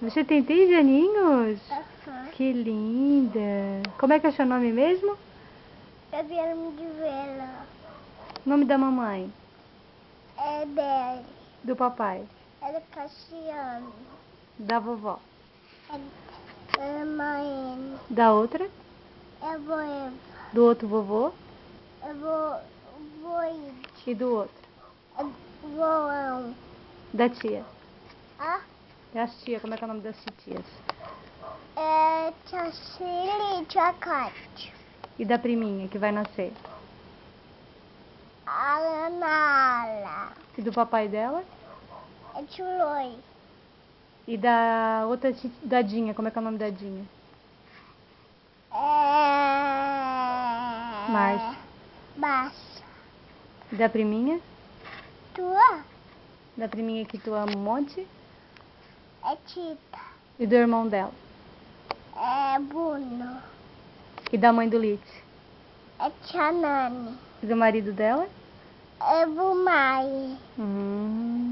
Você tem 3 aninhos? Aham. Que linda. Como é que é o seu nome mesmo? Gabriela de Vela. Nome da mamãe? É dele. Do papai? É do Cassiano. Da vovó? É mãe. Da outra? É boa. Do outro vovô? É boa. E do outro? É voão. Da tia? Ah? Das tia, como é que é o nome das tias? É tia Cília e tia Cátia. E da priminha que vai nascer? A Lanala. E do papai dela? É Tchuloi. E da outra dadinha, como é que é o nome da dadinha? É... Márcia. Baixa. E da priminha? Tua? Da priminha que tu ama um monte? É Tita. E do irmão dela? É Bruno. E da mãe do Litz? É Tia Nani. E do marido dela? É Bumai. Hum.